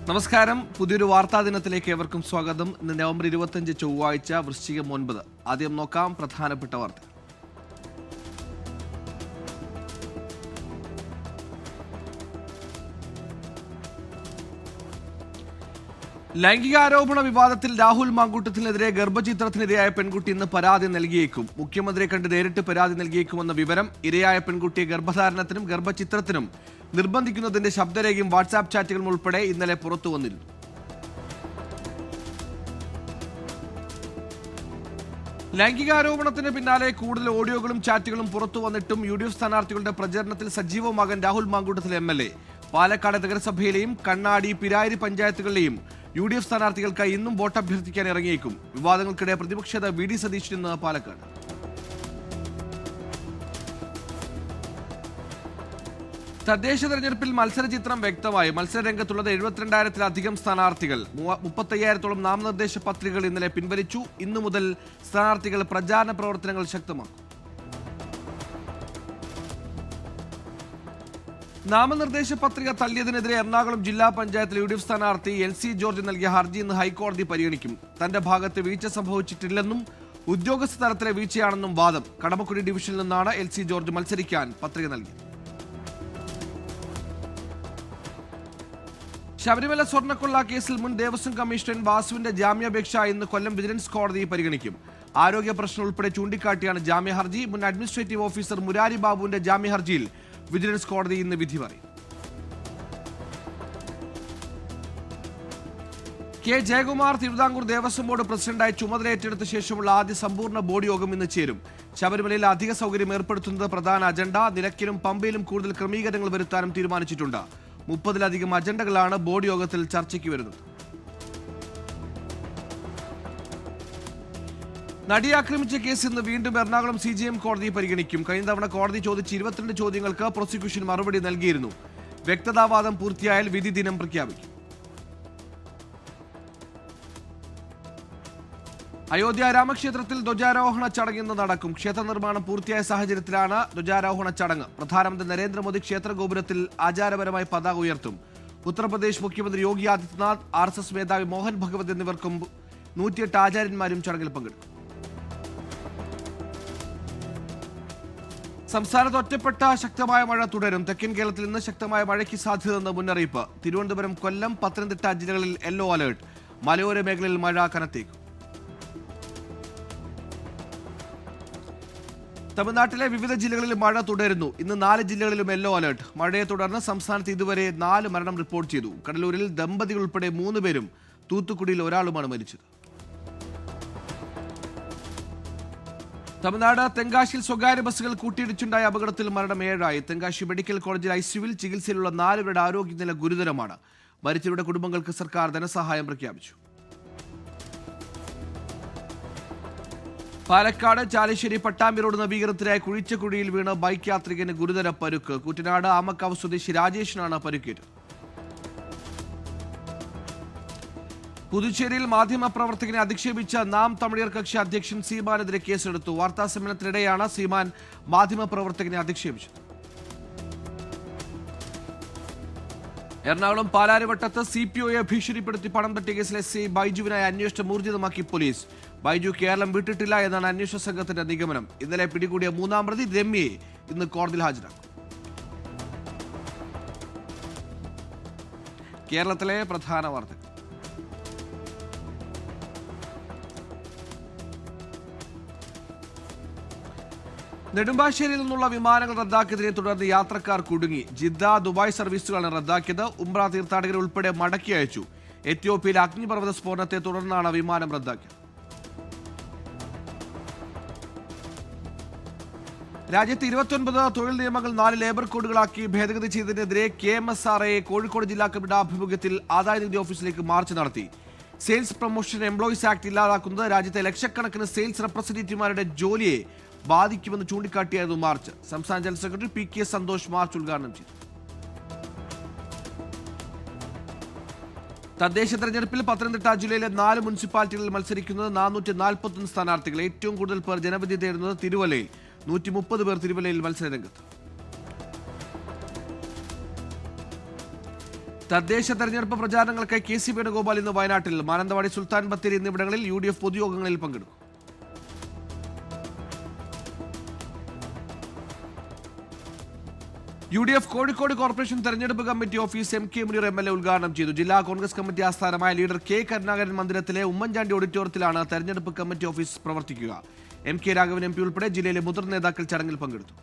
നമസ്കാരം. പുതിയൊരു വാർത്താ ദിനത്തിലേക്ക് ഏവർക്കും സ്വാഗതം. ഇന്ന് നവംബർ 25 ചൊവ്വാഴ്ച, വൃശ്ചികം 9. ആദ്യം നോക്കാം പ്രധാനപ്പെട്ട വാർത്ത. ലൈംഗികാരോപണ വിവാദത്തിൽ രാഹുൽ മാങ്കൂട്ടത്തിനെതിരെ ഗർഭചിത്രത്തിനിരയായ പെൺകുട്ടി ഇന്ന് പരാതി നൽകിയേക്കും. മുഖ്യമന്ത്രിയെ കണ്ട് നേരിട്ട് പരാതി നൽകിയേക്കുമെന്ന വിവരം. ഇരയായ പെൺകുട്ടിയെ ഗർഭധാരണത്തിനും ഗർഭചിത്രത്തിനും നിർബന്ധിക്കുന്നതിന്റെ ശബ്ദരേഖയും വാട്സാപ്പ് ചാറ്റുകളും ഉൾപ്പെടെ ഇന്നലെ പുറത്തു വന്നിരുന്നു. ലൈംഗികാരോപണത്തിന് പിന്നാലെ കൂടുതൽ ഓഡിയോകളും ചാറ്റുകളും പുറത്തു വന്നിട്ടും UDF സ്ഥാനാർത്ഥികളുടെ പ്രചരണത്തിൽ സജീവമാകാൻ രാഹുൽ മാങ്കൂട്ടത്തിൽ MLA. പാലക്കാട് നഗരസഭയിലെയും കണ്ണാടി, പിരായിരി പഞ്ചായത്തുകളിലെയും UDF സ്ഥാനാർത്ഥികൾക്കായി ഇന്നും വോട്ട് അഭ്യർത്ഥിക്കാൻ ഇറങ്ങിയേക്കും. വിവാദങ്ങൾക്കിടെ പ്രതിപക്ഷ നേതാവ് VD സതീശൻ ഇന്ന് പാലക്കാട്. തദ്ദേശ തെരഞ്ഞെടുപ്പിൽ മത്സരചിത്രം വ്യക്തമായി. മത്സരരംഗത്തുള്ളത് 72,000-ത്തിലധികം സ്ഥാനാർത്ഥികൾ. 35,000-ത്തോളം നാമനിർദ്ദേശ പത്രികകൾ ഇന്നലെ പിൻവലിച്ചു. ഇന്നു മുതൽ സ്ഥാനാർത്ഥികൾ പ്രചാരണ പ്രവർത്തനങ്ങൾ ശക്തമാക്കും. നാമനിർദ്ദേശ പത്രിക തള്ളിയതിനെതിരെ എറണാകുളം ജില്ലാ പഞ്ചായത്തിൽ UDF സ്ഥാനാർത്ഥി LC ജോർജ് നൽകിയ ഹർജി ഇന്ന് ഹൈക്കോടതി പരിഗണിക്കും. തന്റെ ഭാഗത്ത് വീഴ്ച സംഭവിച്ചിട്ടില്ലെന്നും ഉദ്യോഗസ്ഥ തലത്തിലെ വീഴ്ചയാണെന്നും വാദം. കടമക്കുടി ഡിവിഷനിൽ നിന്നാണ് LC ജോർജ് മത്സരിക്കാൻ പത്രിക നൽകിയത്. ശബരിമല സ്വർണ്ണക്കൊള്ള കേസിൽ മുൻ ദേവസ്വം കമ്മീഷണർ വാസുവിന്റെ ജാമ്യാപേക്ഷ ഇന്ന് കൊല്ലം വിജിലൻസ് കോടതി പരിഗണിക്കും. ആരോഗ്യ പ്രശ്നം ഉൾപ്പെടെ ചൂണ്ടിക്കാട്ടിയാണ് ജാമ്യ ഹർജി. മുൻ അഡ്മിനിസ്ട്രേറ്റീവ് ഓഫീസർ മുരാരി ബാബുവിന്റെ ജാമ്യ ഹർജിയിൽ വിജിലൻസ് കോടതി ഇന്ന് വിധി പറയും. കെ ജയകുമാർ തിരുവിതാംകൂർ ദേവസ്വം ബോർഡ് പ്രസിഡന്റായി ചുമതല ഏറ്റെടുത്ത ശേഷമുള്ള ആദ്യ സമ്പൂർണ്ണ ബോർഡ് യോഗം ഇന്ന് ചേരും. ശബരിമലയിൽ അധിക സൗകര്യം ഏർപ്പെടുത്തുന്നത് പ്രധാന അജണ്ട. നിലയ്ക്കലും പമ്പയിലും കൂടുതൽ ക്രമീകരണങ്ങൾ വരുത്താനും തീരുമാനിച്ചിട്ടുണ്ട്. 30-ലധികം അജണ്ടകളാണ് ബോർഡ് യോഗത്തിൽ ചർച്ചയ്ക്ക് വരുന്നത്. നടിയെ ആക്രമിച്ച കേസ് ഇന്ന് വീണ്ടും എറണാകുളം CJM കോടതി പരിഗണിക്കും. കഴിഞ്ഞ തവണ കോടതി ചോദിച്ച 22 ചോദ്യങ്ങൾക്ക് പ്രോസിക്യൂഷൻ മറുപടി നൽകിയിരുന്നു. വ്യക്തതാവാദം പൂർത്തിയായാൽ വിധി ദിനം പ്രഖ്യാപിക്കും. അയോധ്യ രാമക്ഷേത്രത്തിൽ ധ്വജാരോഹണ ചടങ്ങ് ഇന്ന് നടക്കും. ക്ഷേത്ര നിർമ്മാണം പൂർത്തിയായ സാഹചര്യത്തിലാണ് ധ്വജാരോഹണ ചടങ്ങ്. പ്രധാനമന്ത്രി നരേന്ദ്രമോദി ക്ഷേത്ര ഗോപുരത്തിൽ ആചാരപരമായി പതാക ഉയർത്തും. ഉത്തർപ്രദേശ് മുഖ്യമന്ത്രി യോഗി ആദിത്യനാഥ്, RSS മേധാവി മോഹൻ ഭഗവത് എന്നിവർക്കും 108 ആചാര്യന്മാരും ചടങ്ങിൽ പങ്കെടുക്കും. സംസ്ഥാനത്ത് ഒറ്റപ്പെട്ട ശക്തമായ മഴ തുടരും. തെക്കൻ കേരളത്തിൽ ഇന്ന് ശക്തമായ മഴയ്ക്ക് സാധ്യതയെന്ന് മുന്നറിയിപ്പ്. തിരുവനന്തപുരം, കൊല്ലം, പത്തനംതിട്ട ജില്ലകളിൽ യെല്ലോ അലേർട്ട്. മലയോര മേഖലയിൽ മഴ കനത്തേക്കും. തമിഴ്നാട്ടിലെ വിവിധ ജില്ലകളിൽ മഴ തുടരുന്നു. ഇന്ന് 4 ജില്ലകളിലും യെല്ലോ അലേർട്ട്. മഴയെ തുടർന്ന് സംസ്ഥാനത്ത് ഇതുവരെ 4 മരണം റിപ്പോർട്ട് ചെയ്തു. കടലൂരിൽ ദമ്പതികൾ ഉൾപ്പെടെ 3 പേരും തൂത്തുക്കുടിയിൽ ഒരാളുമാണ് മരിച്ചത്. തമിഴ്നാട് തെങ്കാശിയിൽ സ്വകാര്യ ബസ്സുകൾ കൂട്ടിയിടിച്ചുണ്ടായ അപകടത്തിൽ മരണം 7 തെങ്കാശി മെഡിക്കൽ കോളേജിൽ ICUവിൽ ചികിത്സയിലുള്ള 4 പേരുടെ ആരോഗ്യനില ഗുരുതരമാണ്. മരിച്ചവരുടെ കുടുംബങ്ങൾക്ക് സർക്കാർ ധനസഹായം പ്രഖ്യാപിച്ചു. പാലക്കാട് ചാലിശ്ശേരി പട്ടാമ്പി റോഡ് നവീകരണത്തിനായി കുഴിച്ച കുഴിയിൽ വീണ് ബൈക്ക് യാത്രികന് ഗുരുതര പരുക്ക്. കുട്ടനാട് ആമക്കാവ് സ്വദേശി രാജേഷിനാണ് പരുക്കേറ്റത്. പുതുച്ചേരിയിൽ മാധ്യമപ്രവർത്തകനെ അധിക്ഷേപിച്ച നാം തമിഴർ കക്ഷി അധ്യക്ഷൻ സീമാനെതിരെ കേസെടുത്തു. വാർത്താ സമ്മേളനത്തിനിടെയാണ് സീമാൻ മാധ്യമപ്രവർത്തകനെ അധിക്ഷേപിച്ചത്. എറണാകുളം പാലാരിവട്ടത്ത് CPOയെ ഭീഷണിപ്പെടുത്തി പണം തട്ടിയ കേസിലെ SI ബൈജുവിനായി അന്വേഷണം ഊർജിതമാക്കി പോലീസ്. ബൈജു കേരളം വിട്ടിട്ടില്ല എന്നാണ് അന്വേഷണ സംഘത്തിന്റെ നിഗമനം. ഇന്നലെ പിടികൂടിയ 3ാം പ്രതി രമ്യയെ ഇന്ന് കോടതിയിൽ ഹാജരാക്കും. കേരളത്തിലെ പ്രധാന വാർത്തകൾ. നെടുമ്പാശ്ശേരിയിൽ നിന്നുള്ള വിമാനങ്ങൾ റദ്ദാക്കിയതിനെ തുടർന്ന് യാത്രക്കാർ കുടുങ്ങി. ജിദ്ദ, ദുബായ് സർവീസുകളാണ് റദ്ദാക്കിയത്. ഉംറ തീർത്ഥാടകരെ ഉൾപ്പെടെ മടക്കി അയച്ചു. എത്യോപ്യയിലെ അഗ്നിപർവ്വത സ്ഫോടനത്തെ തുടർന്നാണ് വിമാനം റദ്ദാക്കിയത്. രാജ്യത്ത് 29 തൊഴിൽ നിയമങ്ങൾ 4 ലേബർ കോഡുകളാക്കി ഭേദഗതി ചെയ്തതിനെതിരെ KMSRA കോഴിക്കോട് ജില്ലാ കമ്മിറ്റിയുടെ ആഭിമുഖ്യത്തിൽ ആദായനികുതി ഓഫീസിലേക്ക് മാർച്ച് നടത്തി. സെയിൽസ് പ്രൊമോഷൻ എംപ്ലോയീസ് ആക്ട് ഇല്ലാതാക്കുന്നത് രാജ്യത്തെ ലക്ഷക്കണക്കിന് സെയിൽസ് റെപ്രസെന്റേറ്റീവ്മാരുടെ ജോലിയെ ബാധിക്കുമെന്ന് ചൂണ്ടിക്കാട്ടിയായിരുന്നു മാർച്ച്. സംസ്ഥാന general secretary PK Santhosh march ഉദ്ഘാടനം ചെയ്തു. തദ്ദേശ തെരഞ്ഞെടുപ്പിൽ പത്തനംതിട്ട ജില്ലയിലെ 4 മുനിസിപ്പാലിറ്റികളിൽ മത്സരിക്കുന്നത് 441 സ്ഥാനാർത്ഥികൾ. ഏറ്റവും കൂടുതൽ പേർ ജനവിധി തേടുന്നത് തിരുവല്ലയിൽ. 130 പേർ തിരുവല്ലയിൽ മത്സരരംഗത്ത്. തദ്ദേശ തെരഞ്ഞെടുപ്പ് പ്രചാരണങ്ങൾക്കായി KC വേണുഗോപാൽ ഇന്ന് വയനാട്ടിൽ മാനന്തവാടി, സുൽത്താൻ ബത്തേരി എന്നിവിടങ്ങളിൽ UDF പൊതുയോഗങ്ങളിൽ പങ്കെടുക്കും. UDF കോഴിക്കോട് കോർപ്പറേഷൻ തെരഞ്ഞെടുപ്പ് committee office MK Muneer MLA ഉദ്ഘാടനം ചെയ്തു. ജില്ലാ കോൺഗ്രസ് കമ്മിറ്റി ആസ്ഥാനമായ ലീഡർ K കരുണാകരൻ മന്ദിരത്തിലെ ഉമ്മൻചാണ്ടി ഓഡിറ്റോറിയത്തിലാണ് തെരഞ്ഞെടുപ്പ് കമ്മിറ്റി ഓഫീസ് പ്രവർത്തിക്കുക. MK രാഘവൻ MP ഉൾപ്പെടെ ജില്ലയിലെ മുതിർന്ന നേതാക്കൾ ചടങ്ങിൽ പങ്കെടുത്തു.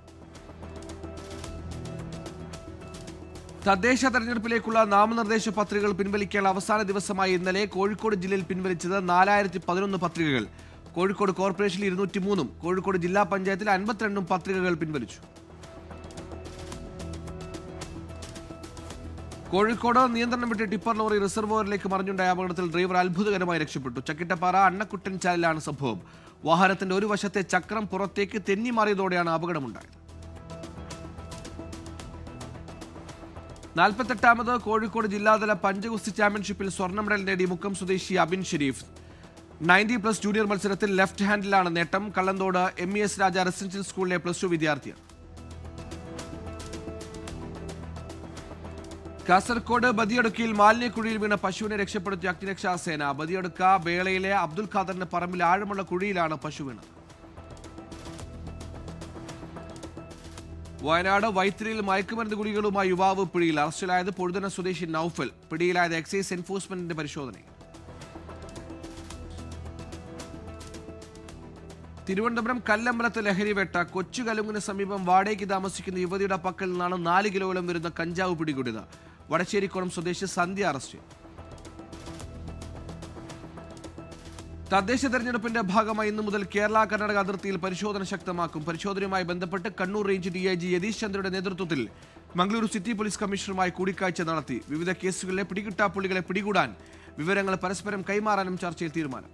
തദ്ദേശ തെരഞ്ഞെടുപ്പിലേക്കുള്ള നാമനിർദ്ദേശ പത്രികകൾ പിൻവലിക്കാനുള്ള അവസാന ദിവസമായ ഇന്നലെ കോഴിക്കോട് ജില്ലയിൽ പിൻവലിച്ചത് 4011 പത്രികകൾ. കോഴിക്കോട് കോർപ്പറേഷനിൽ 203 കോഴിക്കോട് ജില്ലാ പഞ്ചായത്തിൽ 52 പത്രികകൾ പിൻവലിച്ചു. കോഴിക്കോട് നിയന്ത്രണം വിട്ട് ടിപ്പർ ലോറി റിസർവോയറിലേക്ക് മറിഞ്ഞുണ്ടായ അപകടത്തിൽ ഡ്രൈവർ അത്ഭുതകരമായി രക്ഷപ്പെട്ടു. ചക്കിട്ടപ്പാറ അണ്ണക്കുട്ടൻ ചാലിലാണ് സംഭവം. വാഹനത്തിന്റെ ഒരു വശത്തെ ചക്രം പുറത്തേക്ക് തെന്നി മാറിയതോടെയാണ് അപകടമുണ്ടായത്. 48ാമത് കോഴിക്കോട് ജില്ലാതല പഞ്ചഗുസ്തി ചാമ്പ്യൻഷിപ്പിൽ സ്വർണ്ണ മെഡൽ നേടി മുക്കം സ്വദേശി അബിൻ ഷെരീഫ്. 90+ ജൂനിയർ മത്സരത്തിൽ ലെഫ്റ്റ് ഹാൻഡിലാണ് നേട്ടം. കള്ളന്തോട് MES രാജ റെസിഡൻഷ്യൽ സ്കൂളിലെ +2 വിദ്യാർത്ഥിയാണ്. കാസർകോട് ബദിയടുക്കയിൽ മാലിന്യക്കുഴിയിൽ വീണ പശുവിനെ രക്ഷപ്പെടുത്തിയ അഗ്നിരക്ഷാസേന. ബദിയടുക്ക വേളയിലെ അബ്ദുൽ ഖാദറിന്റെ പറമ്പിൽ ആഴമുള്ള കുഴിയിലാണ് പശു വീണത്. വയനാട് വൈത്തിരിയിൽ മയക്കുമരുന്ന് ഗുളികളുമായി യുവാവ് പിടിയിൽ. അറസ്റ്റിലായത് പൊഴുതന സ്വദേശി നൌഫൽ. പിടിയിലായത് എക്സൈസ് എൻഫോഴ്സ്മെന്റിന്റെ പരിശോധനയിൽ. തിരുവനന്തപുരം കല്ലമ്പലത്ത് ലഹരിവേട്ട. കൊച്ചുകലുങ്ങിന് സമീപം വാടകയ്ക്ക് താമസിക്കുന്ന യുവതിയുടെ പക്കൽ നിന്നാണ് 4 കിലോയോളം വരുന്ന കഞ്ചാവ് പിടികൂടിയത്. വടശ്ശേരിക്കുളം സ്വദേശി സന്ധ്യ അറസ്റ്റ്. തദ്ദേശ തെരഞ്ഞെടുപ്പിന്റെ ഭാഗമായി ഇന്നു മുതൽ കേരള കർണാടക അതിർത്തിയിൽ പരിശോധന ശക്തമാക്കും. പരിശോധനയുമായി ബന്ധപ്പെട്ട് കണ്ണൂർ റേഞ്ച് DIG യതീഷ് ചന്ദ്രയുടെ നേതൃത്വത്തിൽ മംഗളൂരു സിറ്റി പോലീസ് കമ്മീഷണറുമായി കൂടിക്കാഴ്ച നടത്തി. വിവിധ കേസുകളിലെ പിടികിട്ടാപ്പുള്ളികളെ പിടികൂടാൻ വിവരങ്ങൾ പരസ്പരം കൈമാറാനും ചർച്ചയിൽ തീരുമാനം.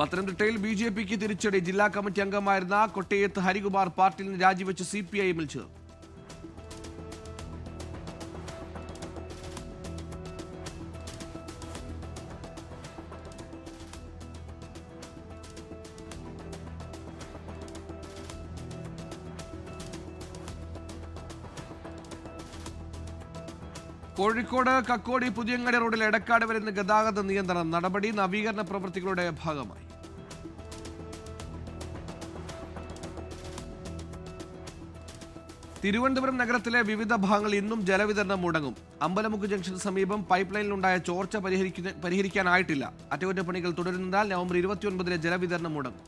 പത്തനംതിട്ടയിൽ BJPക്ക് തിരിച്ചടി. ജില്ലാ കമ്മിറ്റി അംഗമായിരുന്ന കൊട്ടയത്ത് ഹരികുമാർ പാർട്ടിയിൽ നിന്ന് രാജിവെച്ച് CPIM-ൽ ചേർന്നു. കോഴിക്കോട് കക്കോടി പുതിയങ്ങാടി റോഡിൽ എടക്കാട് വരുന്ന ഗതാഗത നിയന്ത്രണം. നടപടി നവീകരണ പ്രവൃത്തികളുടെ ഭാഗമായി. തിരുവനന്തപുരം നഗരത്തിലെ വിവിധ ഭാഗങ്ങളിൽ ഇന്നും ജലവിതരണം മുടങ്ങും. അമ്പലമുക്ക് ജംഗ്ഷന് സമീപം പൈപ്പ് ലൈനിലുണ്ടായ ചോർച്ച പരിഹരിക്കാനായിട്ടില്ല. അറ്റകുറ്റപ്പണികൾ തുടരുന്നതിനാൽ നവംബർ 29-ന് ജലവിതരണം മുടങ്ങും.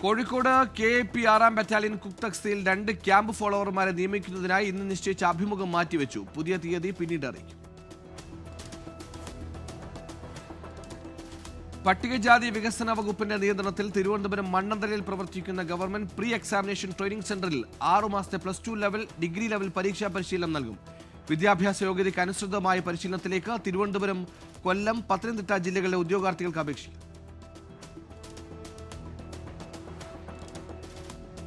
കോഴിക്കോട് KAP 6ാം ബറ്റാലിയൻ കുക്തക്സിയിൽ 2 ക്യാമ്പ് ഫോളോവർമാരെ നിയമിക്കുന്നതിനായി ഇന്ന് നിശ്ചയിച്ച അഭിമുഖം മാറ്റിവെച്ചു. പുതിയ തീയതി പിന്നീട് അറിയിക്കും. പട്ടികജാതി വികസന വകുപ്പിന്റെ നിയന്ത്രണത്തിൽ തിരുവനന്തപുരം മണ്ണന്തലയിൽ പ്രവർത്തിക്കുന്ന ഗവൺമെന്റ് പ്രീ എക്സാമിനേഷൻ ട്രെയിനിംഗ് സെന്ററിൽ 6 മാസത്തെ +2 ലെവൽ, ഡിഗ്രി ലെവൽ പരീക്ഷാ പരിശീലനം നൽകും. വിദ്യാഭ്യാസ യോഗ്യതയ്ക്ക് അനുസൃതമായ പരിശീലനത്തിലേക്ക് തിരുവനന്തപുരം, കൊല്ലം, പത്തനംതിട്ട ജില്ലകളിലെ ഉദ്യോഗാർത്ഥികൾക്ക് അപേക്ഷിക്കും.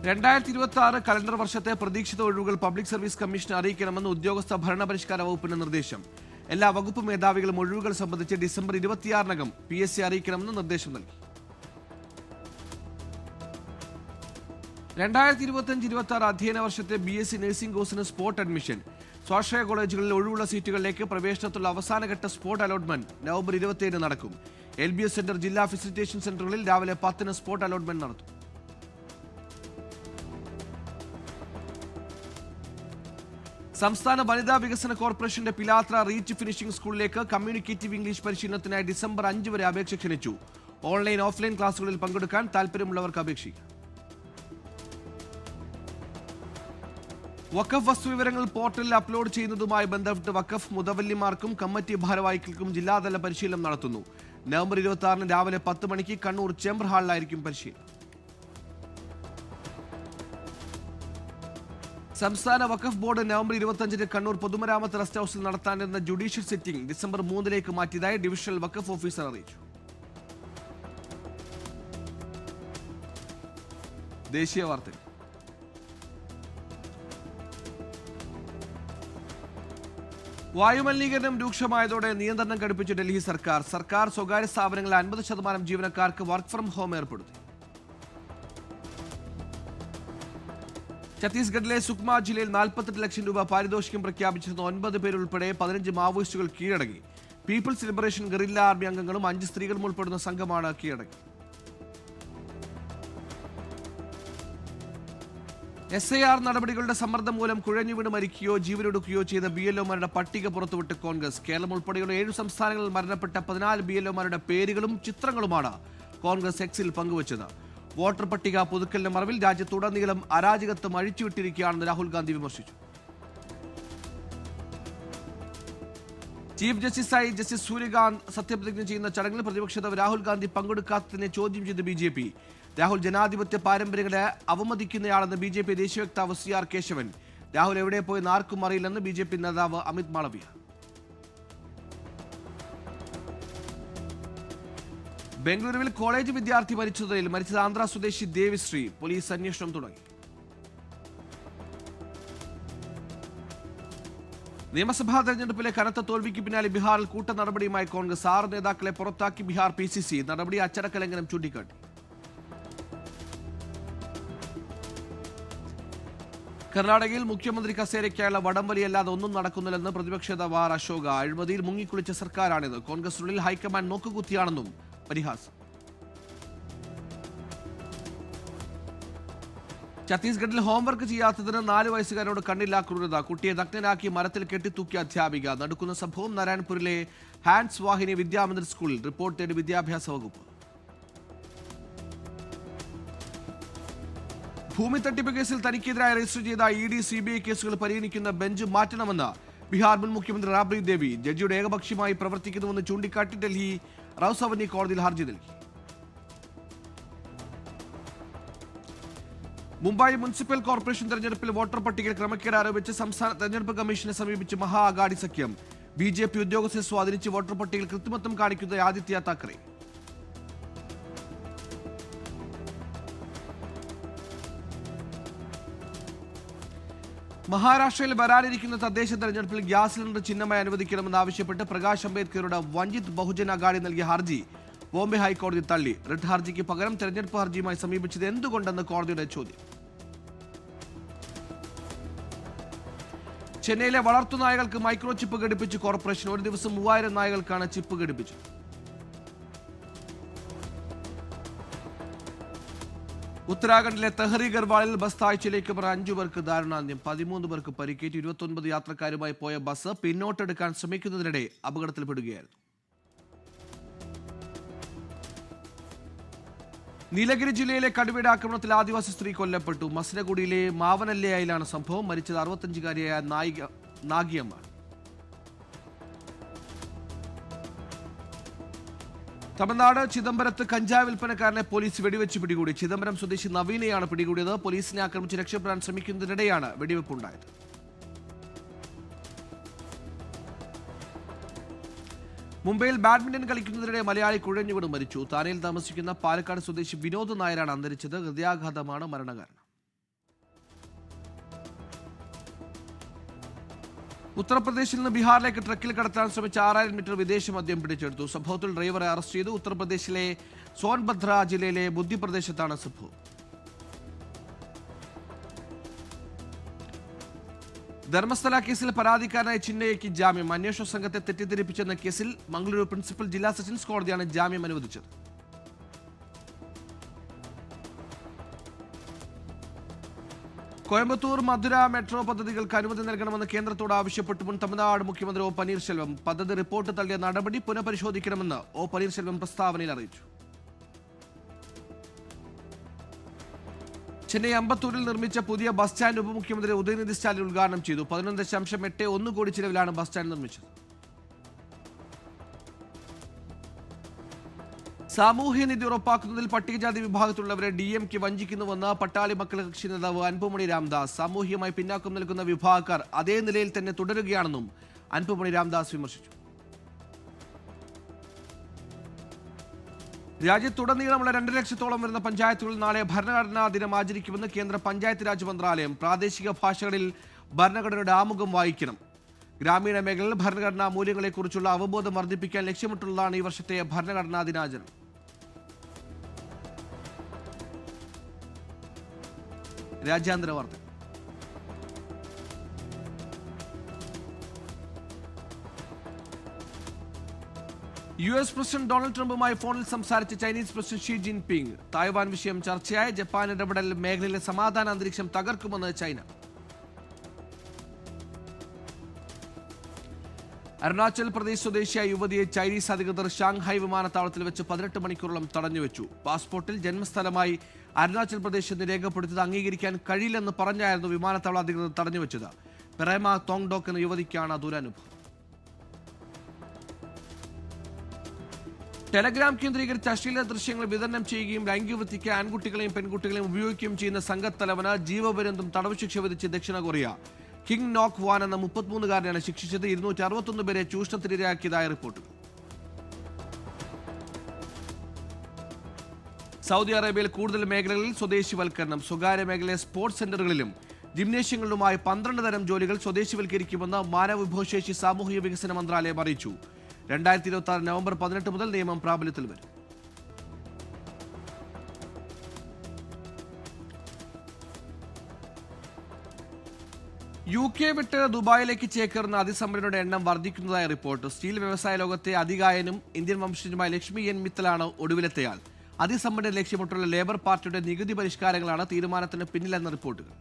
2026 കലണ്ടർ വർഷത്തെ പ്രതീക്ഷിത ഒഴിവുകൾ പബ്ലിക് സർവീസ് കമ്മീഷനെ അറിയിക്കണമെന്ന് ഉദ്യോഗസ്ഥ ഭരണപരിഷ്കാര വകുപ്പിന്റെ നിർദ്ദേശം. എല്ലാ വകുപ്പ് മേധാവികളും ഒഴിവുകൾ സംബന്ധിച്ച് ഡിസംബർ 26-നകം PSC അറിയിക്കണമെന്ന് നിർദ്ദേശം നൽകി. 2025-26 അധ്യയന വർഷത്തെ BSc നഴ്സിംഗ് കോഴ്സിന് സ്പോട്ട് അഡ്മിഷൻ. സ്വാശ്രയ കോളേജുകളിൽ ഒഴിവുള്ള സീറ്റുകളിലേക്ക് പ്രവേശനത്തിലുള്ള അവസാനഘട്ട സ്പോട്ട് അലോട്ട്മെന്റ് നവംബർ 27-ന് നടക്കും. LBS സെന്റർ, ജില്ലാ ഫെസിലിറ്റേഷൻ സെന്ററുകളിൽ രാവിലെ 10-ന് സ്പോട്ട് അലോട്ട്മെന്റ് നടത്തും. സംസ്ഥാന വനിതാ വികസന കോർപ്പറേഷന്റെ പിലാത്ര റീച്ച് ഫിനിഷിംഗ് സ്കൂളിലേക്ക് കമ്മ്യൂണിക്കേറ്റീവ് ഇംഗ്ലീഷ് പരിശീലനത്തിനായി ഡിസംബർ 5 വരെ അപേക്ഷ ക്ഷണിച്ചു. ഓൺലൈൻ, ഓഫ്ലൈൻ ക്ലാസുകളിൽ പങ്കെടുക്കാൻ താൽപ്പര്യമുള്ളവർക്ക് അപേക്ഷിക്കാം. വഖഫ് വസ്തുവിവരങ്ങൾ പോർട്ടലിൽ അപ്ലോഡ് ചെയ്യുന്നതുമായി ബന്ധപ്പെട്ട് വഖഫ് മുതവല്ലിമാർക്കും കമ്മിറ്റി ഭാരവാഹികൾക്കും ജില്ലാതല പരിശീലനം നടത്തുന്നു. നവംബർ 26-ന് രാവിലെ 10 മണിക്ക് കണ്ണൂർ ചേംബർ ഹാളിലായിരിക്കും പരിശീലനം. സംസ്ഥാന വഖഫ് ബോർഡ് നവംബർ 25-ന് കണ്ണൂർ പൊതുമരാമത്ത് റെസ്റ്റ് ഹൌസിൽ നടത്താനിരുന്ന ജുഡീഷ്യൽ സിറ്റിംഗ് ഡിസംബർ 3-ലേക്ക് മാറ്റിയതായി ഡിവിഷണൽ വഖഫ് ഓഫീസർ അറിയിച്ചു. ദേശീയ വാർത്തകൾ. വായുമലിനീകരണം രൂക്ഷമായതോടെ നിയന്ത്രണം കടുപ്പിച്ച് ഡൽഹി സർക്കാർ. സ്വകാര്യ സ്ഥാപനങ്ങളിൽ 50% ജീവനക്കാർക്ക് വർക്ക് ഫ്രം ഹോം ഏർപ്പെടുത്തി. ഛത്തീസ്ഗഡിലെ സുക്മ ജില്ലയിൽ 48 ലക്ഷം രൂപ പാരിതോഷികം പ്രഖ്യാപിച്ചിരുന്ന 9 പേരുൾപ്പെടെ 15 മാവോയിസ്റ്റുകൾ കീഴടങ്ങി. പീപ്പിൾസ് ലിബറേഷൻ ഗറില്ല ആർമി അംഗങ്ങളും 5 സ്ത്രീകളും ഉൾപ്പെടുന്ന സംഘമാണ് കീഴടങ്ങി. SIR നടപടികളുടെ സമ്മർദ്ദം മൂലം കുഴഞ്ഞുവീണ് മരിക്കുകയോ ജീവനൊടുക്കുകയോ ചെയ്ത BLOമാരുടെ പട്ടിക പുറത്തുവിട്ട് കോൺഗ്രസ്. കേരളം ഉൾപ്പെടെയുള്ള 7 സംസ്ഥാനങ്ങളിൽ മരണപ്പെട്ട 14 BLOമാരുടെ പേരുകളും ചിത്രങ്ങളുമാണ് കോൺഗ്രസ് എക്സിൽ പങ്കുവച്ചത്. വോട്ടർ പട്ടിക പുതുക്കലിന്റെ മറവിൽ രാജ്യത്തുടനീളം അരാജകത്വം അഴിച്ചുവിട്ടിരിക്കുകയാണെന്ന് രാഹുൽ ഗാന്ധി വിമർശിച്ചു. ചീഫ് ജസ്റ്റിസായി ജസ്റ്റിസ് സൂര്യകാന്ത് സത്യപ്രതിജ്ഞ ചെയ്യുന്ന ചടങ്ങിൽ പ്രതിപക്ഷ നേതാവ് രാഹുൽ ഗാന്ധി പങ്കെടുക്കാത്തതിനെ ചോദ്യം ചെയ്ത് BJP. രാഹുൽ ജനാധിപത്യ പാരമ്പര്യങ്ങളെ അവമതിക്കുന്നയാളെന്ന് BJP ദേശീയ വക്താവ് CR കേശവൻ. രാഹുൽ എവിടെ പോയെന്ന് ആർക്കും അറിയില്ലെന്ന് BJP നേതാവ് അമിത് മാളവിയ. ബംഗളൂരുവിൽ കോളേജ് വിദ്യാർത്ഥി മരിച്ചത് ആന്ധ്ര സ്വദേശി ദേവിശ്രീ. പോലീസ് അന്വേഷണം തുടങ്ങി. നിയമസഭാ തെരഞ്ഞെടുപ്പിലെ കനത്ത തോൽവിക്ക് പിന്നാലെ ബീഹാറിൽ കൂട്ട നടപടിയുമായി കോൺഗ്രസ്. 6 നേതാക്കളെ പുറത്താക്കി ബീഹാർ PCC. നടപടി അച്ചടക്ക ലംഘനം ചൂണ്ടിക്കാട്ടി. കർണാടകയിൽ മുഖ്യമന്ത്രി കസേരയ്ക്കായുള്ള വടംവലിയല്ലാതെ ഒന്നും നടക്കുന്നില്ലെന്ന് പ്രതിപക്ഷ നേതാവ് R. അശോക. അഴിമതിയിൽ മുങ്ങിക്കുളിച്ച സർക്കാരാണിത്. കോൺഗ്രസിനുള്ളിൽ ഹൈക്കമാൻഡ് നോക്കുകുത്തിയാണെന്നും പരിഹാസം. ഛത്തീസ്ഗഡിൽ ഹോംവർക്ക് ചെയ്യാത്തതിന് 4 വയസ്സുകാരോട് കണ്ണില്ലാ ക്രൂരത. കുട്ടിയെ നഗ്നനാക്കി മരത്തിൽ കെട്ടിത്തൂക്കിയ അധ്യാപിക. നടക്കുന്ന സംഭവം നാരായൺപൂരിലെ ഹാൻസ് വാഹിനി വിദ്യാമന്ദിർ സ്കൂളിൽ. റിപ്പോർട്ട് തേടി വിദ്യാഭ്യാസ വകുപ്പ്. ഭൂമി തട്ടിപ്പ് കേസിൽ തനിക്കെതിരായി രജിസ്റ്റർ ചെയ്ത ED CBI കേസുകൾ പരിഗണിക്കുന്ന ബെഞ്ച് മാറ്റണമെന്ന് ബീഹാർ മുൻ മുഖ്യമന്ത്രി റാബ്രി ദേവി. ജഡ്ജിയുടെ ഏകപക്ഷീയമായി പ്രവർത്തിക്കുന്നുവെന്ന് ചൂണ്ടിക്കാട്ടി ഡൽഹി റൌസവനി കോടതിയിൽ ഹർജി നൽകി. മുംബൈ മുനിസിപ്പൽ കോർപ്പറേഷൻ തെരഞ്ഞെടുപ്പിൽ വോട്ടർ പട്ടികയിൽ ക്രമക്കേട് ആരോപിച്ച് സംസ്ഥാന തെരഞ്ഞെടുപ്പ് കമ്മീഷനെ സമീപിച്ച് മഹാ അഗാഡി സഖ്യം. BJP ഉദ്യോഗസ്ഥരെ സ്വാധീനിച്ച് വോട്ടർ പട്ടികയിൽ കൃത്രിമത്വം കാണിക്കുന്ന ആദിത്യ താക്കറെ. മഹാരാഷ്ട്രയിൽ വരാനിരിക്കുന്ന തദ്ദേശ തെരഞ്ഞെടുപ്പിൽ ഗ്യാസ് സിലിണ്ടർ ചിഹ്നമായി അനുവദിക്കണമെന്നാവശ്യപ്പെട്ട് പ്രകാശ് അംബേദ്കറുടെ വഞ്ചിത് ബഹുജൻ അഗാഡി നൽകിയ ഹർജി ബോംബെ ഹൈക്കോടതി തള്ളി. റിട്ട് ഹർജിക്ക് പകരം തെരഞ്ഞെടുപ്പ് ഹർജിയുമായി സമീപിച്ചത് എന്തുകൊണ്ടെന്ന് കോടതിയുടെ ചോദ്യം. ചെന്നൈയിലെ വളർത്തുനായകൾക്ക് മൈക്രോ ചിപ്പ് ഘടിപ്പിച്ച് കോർപ്പറേഷൻ. ഒരു ദിവസം 3000 നായകൾക്കാണ് ചിപ്പ് ഘടിപ്പിച്ചത്. ഉത്തരാഖണ്ഡിലെ തെഹ്രി ഗർവാളിൽ ബസ് താഴ്ചയിലേക്ക് 5 പേർക്ക് ദാരുണാന്ത്യം. 13 പേർക്ക് പരിക്കേറ്റ്. 29 യാത്രക്കാരുമായി പോയ ബസ് പിന്നോട്ടെടുക്കാൻ ശ്രമിക്കുന്നതിനിടെ അപകടത്തിൽപ്പെടുകയായിരുന്നു. നീലഗിരി ജില്ലയിലെ കടുവയുടെ ആക്രമണത്തിൽ ആദിവാസി സ്ത്രീ കൊല്ലപ്പെട്ടു. മസനഗുഡിയിലെ മാവനല്ലയിലാണ് സംഭവം. മരിച്ചത് 65-കാരിയായ നാഗിയമ്മ. തമിഴ്നാട് ചിദംബരത്ത് കഞ്ചാവ് വിൽപ്പനക്കാരനെ പോലീസ് വെടിവെച്ച് പിടികൂടി. ചിദംബരം സ്വദേശി നവീനെയാണ് പിടികൂടിയത്. പോലീസിനെ ആക്രമിച്ച് രക്ഷപ്പെടാൻ ശ്രമിക്കുന്നതിനിടെയാണ് വെടിവെപ്പുണ്ടായത്. മുംബൈയിൽ ബാഡ്മിന്റൺ കളിക്കുന്നതിനിടെ മലയാളി കുഴഞ്ഞുവീണ് മരിച്ചു. താനയിൽ താമസിക്കുന്ന പാലക്കാട് സ്വദേശി വിനോദ് നായരാണ് അന്തരിച്ചത്. ഹൃദയാഘാതമാണ് മരണകാരണം. ഉത്തർപ്രദേശിൽ നിന്ന് ബീഹാറിലേക്ക് ട്രക്കിൽ കടത്താൻ ശ്രമിച്ച 6000 മീറ്റർ വിദേശ മദ്യം പിടിച്ചെടുത്തു. സംഭവത്തിൽ ഡ്രൈവറെ അറസ്റ്റ് ചെയ്തു. ഉത്തർപ്രദേശിലെ സോൻഭദ്ര ജില്ലയിലെ ബുദ്ധി പ്രദേശത്താണ് സംഭവം. ധർമ്മസ്ഥല കേസിൽ പരാതിക്കാരനായ ചിന്നയ്യയ്ക്ക് ജാമ്യം. അന്വേഷണ സംഘത്തെ തെറ്റിദ്ധരിപ്പിച്ചെന്ന കേസിൽ മംഗളൂരു പ്രിൻസിപ്പൽ ജില്ലാ സെഷൻസ് കോടതിയാണ് ജാമ്യം അനുവദിച്ചത്. കോയമ്പത്തൂർ മധുര മെട്രോ പദ്ധതികൾക്ക് അനുമതി നൽകണമെന്ന് കേന്ദ്രത്തോട് ആവശ്യപ്പെട്ടു മുൻ തമിഴ്നാട് മുഖ്യമന്ത്രി O. പനീർശെൽവം. പദ്ധതി റിപ്പോർട്ട് തള്ളിയ നടപടി പുനഃപരിശോധിക്കണമെന്ന് O. പനീർശെൽവം പ്രസ്താവനയിൽ അറിയിച്ചു. ചെന്നൈ അമ്പത്തൂരിൽ നിർമ്മിച്ച പുതിയ ബസ് സ്റ്റാൻഡ് ഉപമുഖ്യമന്ത്രി ഉദയനിധി സ്റ്റാലിൻ ഉദ്ഘാടനം ചെയ്തു. 11.81 കോടി ചിലവിലാണ് ബസ് സ്റ്റാൻഡ് നിർമ്മിച്ചത്. സാമൂഹ്യനീതി ഉറപ്പാക്കുന്നതിൽ പട്ടികജാതി വിഭാഗത്തിലുള്ളവരെ DMK വഞ്ചിക്കുന്നുവെന്ന് പട്ടാളി മക്കൾ കക്ഷി നേതാവ് അൻപുമണി രാംദാസ്. സാമൂഹികമായി പിന്നാക്കം നിൽക്കുന്ന വിഭാഗക്കാർ അതേ നിലയിൽ തന്നെ തുടരുകയാണെന്നും അൻപുമണി രാംദാസ് വിമർശിച്ചു. രാജ്യത്തുടനീളമുള്ള 2 ലക്ഷത്തോളം വരുന്ന പഞ്ചായത്തുകളിൽ നാളെ ഭരണഘടനാ ദിനം ആചരിക്കുമെന്ന് കേന്ദ്ര പഞ്ചായത്ത് രാജ് മന്ത്രാലയം. പ്രാദേശിക ഭാഷകളിൽ ഭരണഘടനയുടെ ആമുഖം വായിക്കണം. ഗ്രാമീണ മേഖലയിൽ ഭരണഘടനാ മൂല്യങ്ങളെക്കുറിച്ചുള്ള അവബോധം വർദ്ധിപ്പിക്കാൻ ലക്ഷ്യമിട്ടുള്ളതാണ് ഈ വർഷത്തെ ഭരണഘടനാ ദിനാചരണം. രാജ്യാന്തര വാർത്ത. US പ്രസിഡന്റ് ഡൊണാൾഡ് ട്രംപുമായി ഫോണിൽ സംസാരിച്ച Chinese president Xi Jinping. Taiwan വിഷയം ചർച്ചയായി. ജപ്പാൻ ഇടപെടൽ മേഖലയിലെ സമാധാന അന്തരീക്ഷം തകർക്കുമെന്ന് ചൈന. അരുണാചൽ പ്രദേശ് സ്വദേശിയായ യുവതിയെ ചൈനീസ് അധികൃതർ ഷാങ്ഹായ് വിമാനത്താവളത്തിൽ വെച്ച് 18 മണിക്കൂറോളം തടഞ്ഞുവെച്ചു. പാസ്പോർട്ടിൽ ജന്മസ്ഥലമായി അരുണാചൽ പ്രദേശ് എന്ന് രേഖപ്പെടുത്തിയത് അംഗീകരിക്കാൻ കഴിയില്ലെന്ന് പറഞ്ഞായിരുന്നു വിമാനത്താവള അധികൃതർ തടഞ്ഞുവെച്ചത്. പെറേമ തോങ്ഡോക്ക് എന്ന യുവതിക്കാണ് ദുരനുഭവം. ടെലഗ്രാം കേന്ദ്രീകരിച്ച് അശ്ലീല ദൃശ്യങ്ങൾ വിതരണം ചെയ്യുകയും ലൈംഗികവൃത്തിക്ക് ആൺകുട്ടികളെയും പെൺകുട്ടികളെയും ഉപയോഗിക്കുകയും ചെയ്യുന്ന സംഘത്തലവന് ജീവപര്യന്തം തടവ് ശിക്ഷ വിധിച്ച് ദക്ഷിണ കൊറിയ. കിങ് നോക്ക് വാൻ എന്ന 33-കാരനെയാണ് ശിക്ഷിച്ചത്. 261 പേരെ ചൂഷണത്തിനിരയാക്കിയതായ റിപ്പോർട്ടുകൾ. സൗദി അറേബ്യയിൽ കൂടുതൽ മേഖലകളിൽ സ്വദേശിവൽക്കരണം. സ്വകാര്യ മേഖലയിലെ സ്പോർട്സ് സെന്ററുകളിലും ജിംനേഷ്യങ്ങളിലുമായി 12 തരം ജോലികൾ സ്വദേശിവൽക്കരിക്കുമെന്ന് മാനവവിഭവശേഷി സാമൂഹിക വികസന മന്ത്രാലയം അറിയിച്ചു. 2026 നവംബർ 18 മുതൽ നിയമം പ്രാബല്യത്തിൽ വരും. UK വിട്ട് ദുബായിലേക്ക് ചേക്കേറുന്ന അതിസമ്പന്നരുടെ എണ്ണം വർദ്ധിക്കുന്നതായി റിപ്പോർട്ട്. സ്റ്റീൽ വ്യവസായ ലോകത്തെ അതികായനും ഇന്ത്യൻ വംശജനുമായ ലക്ഷ്മി എൻ മിത്തലാണ് ഒടുവിലെത്തയാൾ. അതിസമ്പന്നർ ലക്ഷ്യമിട്ടുള്ള ലേബർ പാർട്ടിയുടെ നികുതി പരിഷ്കാരങ്ങളാണ് തീരുമാനത്തിന് പിന്നിലെന്ന റിപ്പോർട്ടുകൾ.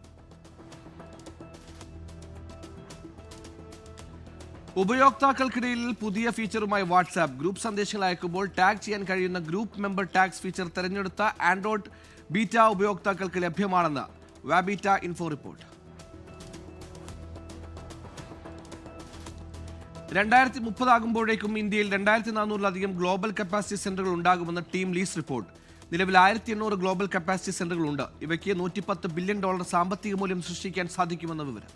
ഉപയോക്താക്കൾക്കിടയിൽ പുതിയ ഫീച്ചറുമായി വാട്സാപ്പ്. ഗ്രൂപ്പ് സന്ദേശങ്ങൾ അയക്കുമ്പോൾ ടാഗ് ചെയ്യാൻ കഴിയുന്ന ഗ്രൂപ്പ് മെമ്പർ ടാഗ്സ് ഫീച്ചർ തെരഞ്ഞെടുത്ത ആൻഡ്രോയിഡ് ബീറ്റ ഉപയോക്താക്കൾക്ക് ലഭ്യമാണെന്ന് വാബീറ്റ ഇൻഫോ റിപ്പോർട്ട്. 2030 ആകുമ്പോഴേക്കും ഇന്ത്യയിൽ 2400-ലധികം ഗ്ലോബൽ കപ്പാസിറ്റി സെന്ററുകൾ ഉണ്ടാകുമെന്ന് ടീം ലീസ് റിപ്പോർട്ട്. നിലവിൽ 1800 ഗ്ലോബൽ കപ്പാസിറ്റി സെന്ററുകളുണ്ട്. ഇവയ്ക്ക് $110 ബില്യൺ സാമ്പത്തിക മൂല്യം സൃഷ്ടിക്കാൻ സാധിക്കുമെന്ന വിവരം.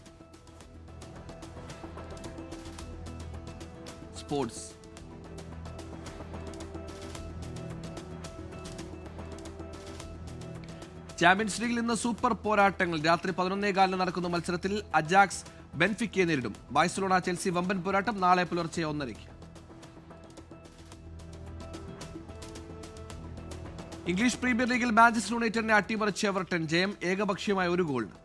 സ്പോർട്സ്. ചാമ്പ്യൻസ് ലീഗിൽ ഇന്ന് സൂപ്പർ പോരാട്ടങ്ങൾ. രാത്രി 11:15 നടക്കുന്ന മത്സരത്തിൽ അജാക്സ് ബെൻഫിക്കയെ നേരിടും. ബാഴ്സലോണ ചെൽസി വമ്പൻ പോരാട്ടം നാളെ പുലർച്ചെ 1:30. ഇംഗ്ലീഷ് പ്രീമിയർ ലീഗിൽ മാഞ്ചസ്റ്റർ യുണൈറ്റഡിനെ അട്ടിമറിച്ച് എവർട്ടൺ. ജയം ഏകപക്ഷീയമായ 1 ഗോളിന്.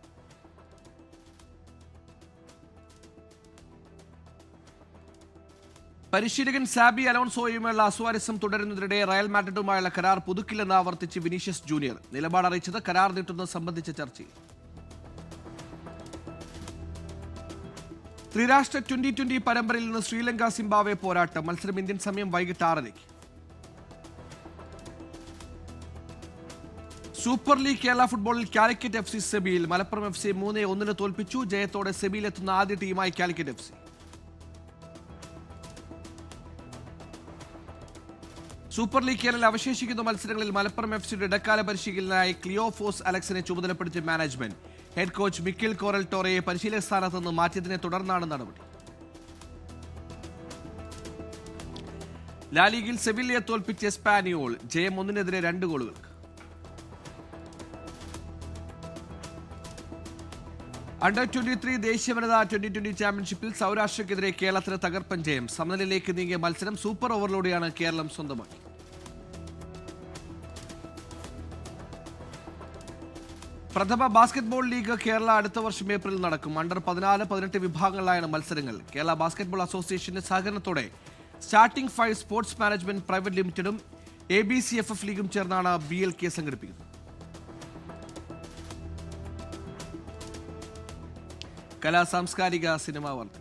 പരിശീലകൻ സാബി അലോൺസോയുമായുള്ള അസ്വാരസ്യം തുടരുന്നതിനിടെ റയൽ മാഡ്രിഡുമായുള്ള കരാർ പുതുക്കില്ലെന്ന് ആവർത്തിച്ച് വിനീഷ്യസ് ജൂനിയർ. നിലപാട് അറിയിച്ചത് കരാർ നീട്ടുന്നത് സംബന്ധിച്ച ചർച്ചയിൽ. ത്രിരാഷ്ട്ര T20 പരമ്പരയിൽ നിന്ന് ശ്രീലങ്ക സിംബാബ്വെ പോരാട്ടം. മത്സരം ഇന്ത്യൻ സമയം വൈകിട്ട് 6:00. സൂപ്പർ ലീഗ് കേരള ഫുട്ബോളിൽ കാലിക്കറ്റ് FC സെമിയിൽ. മലപ്പുറം FC 3-1 തോൽപ്പിച്ചു. ജയത്തോടെ സെമിയിലെത്തുന്ന ആദ്യ ടീമായി കാലിക്കറ്റ് FC. സൂപ്പർ ലീഗ് കേരളയിൽ അവശേഷിക്കുന്ന മത്സരങ്ങളിൽ മലപ്പുറം FCയുടെ ഇടക്കാല പരിശീലകനായി ക്ലിയോഫോസ് അലക്സിനെ ചുമതലപ്പെടുത്തിയ മാനേജ്മെന്റ്. ഹെഡ് കോച്ച് മിക്കിൽ കോറൽ ടോറയെ പരിശീലക സ്ഥാനത്ത് നിന്ന് മാറ്റിയതിനെ തുടർന്നാണ് നടപടി. ലാലീഗിൽ സെവില്ലയെ തോൽപ്പിച്ച എസ്പാനിയോൾ. ജയം 1-നെതിരെ 2 ഗോളുകൾക്ക്. അണ്ടർ 23 ദേശീയ വനിതാ T20 ചാമ്പ്യൻഷിപ്പിൽ സൗരാഷ്ട്രക്കെതിരെ കേരളത്തിന് തകർപ്പൻ ജയം. സമനിലയിലേക്ക് നീങ്ങിയ മത്സരം സൂപ്പർ ഓവറിലൂടെയാണ് കേരളം സ്വന്തമാക്കി. പ്രഥമ ബാസ്കറ്റ്ബോൾ ലീഗ് കേരള അടുത്ത വർഷം ഏപ്രിലിൽ നടക്കും. അണ്ടർ 14, 18 വിഭാഗങ്ങളിലായാണ് മത്സരങ്ങൾ. കേരള ബാസ്കറ്റ്ബോൾ അസോസിയേഷന്റെ സഹകരണത്തോടെ സ്റ്റാർട്ടിംഗ് 5 സ്പോർട്സ് മാനേജ്മെന്റ് പ്രൈവറ്റ് ലിമിറ്റഡും ABCFF ലീഗും ചേർന്നാണ് BLK സംഘടിപ്പിക്കുന്നത്. കലാ സാംസ്കാരിക സിനിമാ വാർത്ത.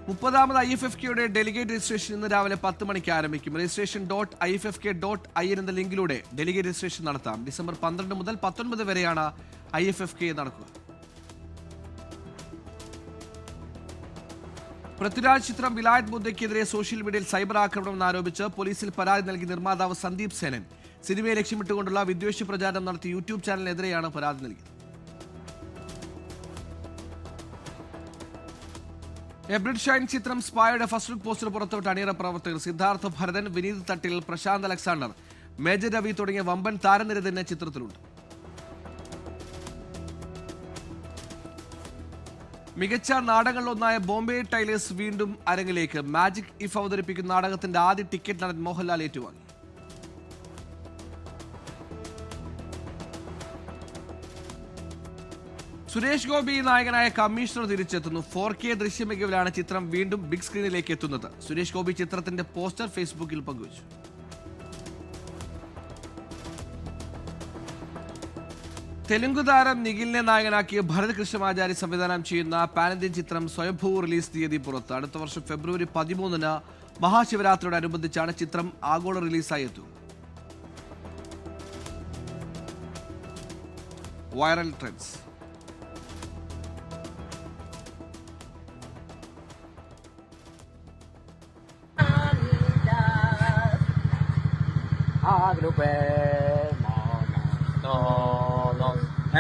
മുപ്പതാമത് IFFKയുടെ ഡെലിഗേറ്റ് രജിസ്ട്രേഷൻ ഇന്ന് രാവിലെ 10 മണിക്ക് ആരംഭിക്കും. registration.iffk.in എന്ന ലിങ്കിലൂടെ ഡെലിഗേറ്റ് രജിസ്ട്രേഷൻ നടത്താം. ഡിസംബർ 12 മുതൽ 19 വരെയാണ് IFFK നടക്കുക. പൃഥ്വിരാജ് ചിത്രം വിലായത് മുദ്ദയ്ക്കെതിരെ സോഷ്യൽ മീഡിയയിൽ സൈബർ ആക്രമണം ആരോപിച്ച് പോലീസിൽ പരാതി നൽകി നിർമ്മാതാവ് സന്ദീപ് സേനൻ. സിനിമയെ ലക്ഷ്യമിട്ടുകൊണ്ടുള്ള വിദ്വേഷ പ്രചാരണം നടത്തി യൂട്യൂബ് ചാനലിനെതിരെയാണ് പരാതി നൽകിയത്. എബ്രിഡ് ഷൈൻ ചിത്രം സ്പായുടെ ഫസ്റ്റ് ലുക്ക് പോസ്റ്റർ പുറത്തുവിട്ട അണിയറ പ്രവർത്തകർ. സിദ്ധാർത്ഥ ഭരതൻ, വിനീത് തട്ടിൽ, പ്രശാന്ത് അലക്സാണ്ടർ, മേജർ രവി തുടങ്ങിയ വമ്പൻ താരനിര തന്നെ ചിത്രത്തിലുണ്ട്. മികച്ച നാടകങ്ങളിലൊന്നായ ബോംബെ ടൈലേഴ്സ് വീണ്ടും അരങ്ങിലേക്ക്. മാജിക് ഇഫ് അവതരിപ്പിക്കുന്ന നാടകത്തിന്റെ ആദ്യ ടിക്കറ്റ് നടൻ മോഹൻലാൽ ഏറ്റുവാങ്ങി. സുരേഷ് ഗോപി നായകനായ കമ്മീഷണർ തിരിച്ചെത്തുന്നു. 4K ദൃശ്യമികവിലാണ് ചിത്രം വീണ്ടും ബിഗ് സ്ക്രീനിലേക്ക് എത്തുന്നത്. സുരേഷ് ഗോപി ചിത്രത്തിന്റെ പോസ്റ്റർ ഫേസ്ബുക്കിൽ പങ്കുവച്ചു. തെലുങ്ക് താരം നിഖിലിനെ നായകനാക്കി ഭരത് കൃഷ്ണമാചാരി സംവിധാനം ചെയ്യുന്ന പാൻ ഇന്ത്യൻ ചിത്രം സ്വയംഭൂ റിലീസ് തീയതി പുറത്ത്. അടുത്ത വർഷം ഫെബ്രുവരി 13 മഹാശിവരാത്രിയോടനുബന്ധിച്ചാണ് ചിത്രം ആഗോള റിലീസായി എത്തുക. Viral trends.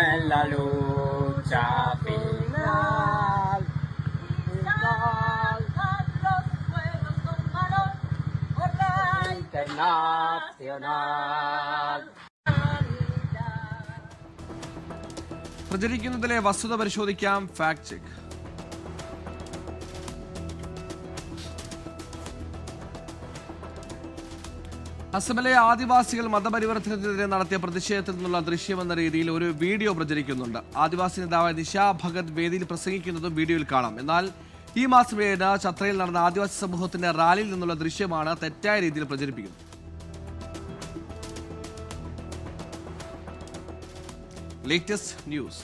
En la lucha final, los pueblos con valor, internacional. പ്രചരിക്കുന്നതിലെ വസ്തുത പരിശോധിക്കാം. Fact check. അസമിലെ ആദിവാസികൾ മതപരിവർത്തനത്തിനെതിരെ നടത്തിയ പ്രതിഷേധത്തിൽ നിന്നുള്ള ദൃശ്യമെന്ന രീതിയിൽ ഒരു വീഡിയോ പ്രചരിക്കുന്നുണ്ട്. ആദിവാസി നേതാവായ നിഷാ ഭഗത് വേദിയിൽ പ്രസംഗിക്കുന്നതും വീഡിയോയിൽ കാണാം. എന്നാൽ ഈ മാസം 7 ഛത്രയിൽ നടന്ന ആദിവാസി സമൂഹത്തിന്റെ റാലിയിൽ നിന്നുള്ള ദൃശ്യമാണ് തെറ്റായ രീതിയിൽ പ്രചരിപ്പിക്കുന്നത്. Latest news.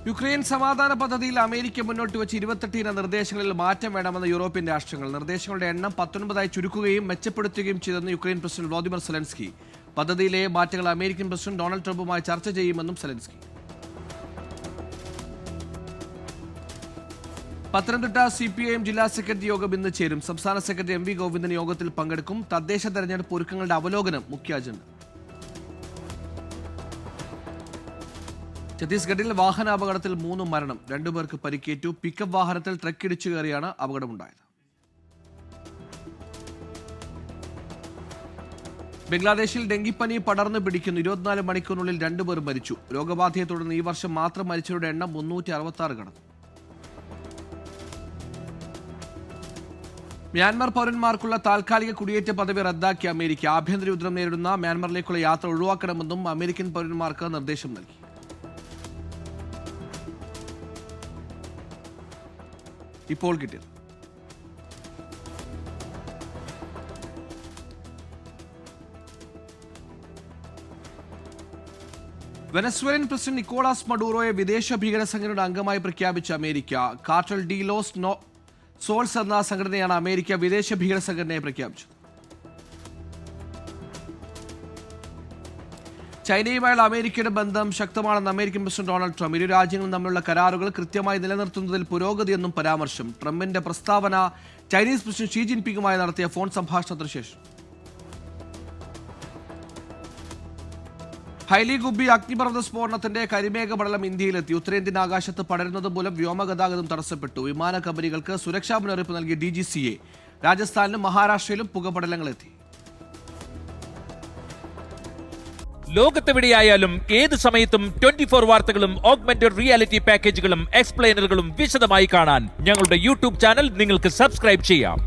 യുക്രൈൻ സമാധാന പദ്ധതിയിൽ അമേരിക്ക മുന്നോട്ട് വെച്ച് 28 നിർദ്ദേശങ്ങളിൽ മാറ്റം വേണമെന്ന് യൂറോപ്യൻ രാഷ്ട്രങ്ങൾ. നിർദ്ദേശങ്ങളുടെ എണ്ണം 19 ചുരുക്കുകയും മെച്ചപ്പെടുത്തുകയും ചെയ്തെന്ന് യുക്രൈൻ പ്രസിഡന്റ് വ്ളാദിമിർ സെലൻസ്കി. പദ്ധതിയിലെ മാറ്റങ്ങൾ അമേരിക്കൻ പ്രസിഡന്റ് ഡൊണാൾഡ് ട്രംപുമായി ചർച്ച ചെയ്യുമെന്നും സെലൻസ്കി. പത്തനംതിട്ട CPIM ജില്ലാ സെക്രട്ടറി യോഗം ഇന്ന് ചേരും. സംസ്ഥാന സെക്രട്ടറി MV ഗോവിന്ദൻ യോഗത്തിൽ പങ്കെടുക്കും. തദ്ദേശ തെരഞ്ഞെടുപ്പ് ഒരുക്കങ്ങളുടെ അവലോകനം മുഖ്യ അജണ്ട. ഛത്തീസ്ഗഡിൽ വാഹനാപകടത്തിൽ 3 മരണം, 2 പേർക്ക് പരിക്കേറ്റു. പിക്കപ്പ് വാഹനത്തിൽ ട്രക്കിടിച്ചു കയറിയാണ് അപകടമുണ്ടായത്. ബംഗ്ലാദേശിൽ ഡെങ്കിപ്പനി പടർന്നു പിടിക്കുന്നു. 24 മണിക്കൂറിനുള്ളിൽ 2 പേർ മരിച്ചു. രോഗബാധയെ തുടർന്ന് ഈ വർഷം മാത്രം മരിച്ചവരുടെ എണ്ണം 366 കടന്നു. മ്യാൻമർ പൗരന്മാർക്കുള്ള താൽക്കാലിക കുടിയേറ്റ പദവി റദ്ദാക്കിയ അമേരിക്ക. ആഭ്യന്തര യുദ്ധം നേരിടുന്ന മ്യാൻമറിലേക്കുള്ള യാത്ര ഒഴിവാക്കണമെന്നും അമേരിക്കൻ പൗരന്മാർക്ക് നിർദ്ദേശം നൽകി. ഇപ്പോൾ കിട്ടിയത്. വെനസ്വേലൻ പ്രസിഡന്റ് നിക്കോളാസ് മഡൂറോയെ വിദേശ ഭീകര സംഘടനയുടെ അംഗമായി പ്രഖ്യാപിച്ച America. Cartel de Los Soles എന്ന സംഘടനയാണ് അമേരിക്ക വിദേശ ഭീകര സംഘടനയെ പ്രഖ്യാപിച്ചത്. ചൈനയുമായുള്ള അമേരിക്കയുടെ ബന്ധം ശക്തമാണെന്ന് അമേരിക്കൻ പ്രസിഡന്റ് ഡൊണാൾഡ് ട്രംപ്. ഇരു രാജ്യങ്ങളും തമ്മിലുള്ള കരാറുകൾ കൃത്യമായി നിലനിർത്തുന്നതിൽ പുരോഗതിയെന്നും പരാമർശം. ട്രംപിന്റെ പ്രസ്താവന ചൈനീസ് പ്രസിഡന്റ് ഷീ ജിൻപിങ്ങുമായി നടത്തിയ ഫോൺ സംഭാഷണത്തിന് ശേഷം. ഹൈലി ഗുബി അഗ്നിപർവ്വത സ്ഫോടനത്തിന്റെ കരിമേഘ പടലം ഇന്ത്യയിലെത്തി. ഉത്തരേന്ത്യൻ ആകാശത്ത് പടരുന്നത് മൂലം വ്യോമഗതാഗതം തടസ്സപ്പെട്ടു. വിമാന കമ്പനികൾക്ക് സുരക്ഷാ മുന്നറിയിപ്പ് നൽകിയ DGCA. രാജസ്ഥാനിലും മഹാരാഷ്ട്രയിലും പുകപടലങ്ങളെത്തി. ലോകത്തെവിടെയായാലും ഏത് സമയത്തും 24 വാർത്തകളും ഓഗ്മെന്റഡ് റിയാലിറ്റി പാക്കേജുകളും എക്സ്പ്ലെയിനറുകളും വിശദമായി കാണാൻ ഞങ്ങളുടെ YouTube ചാനൽ നിങ്ങൾക്ക് സബ്സ്ക്രൈബ് ചെയ്യാം.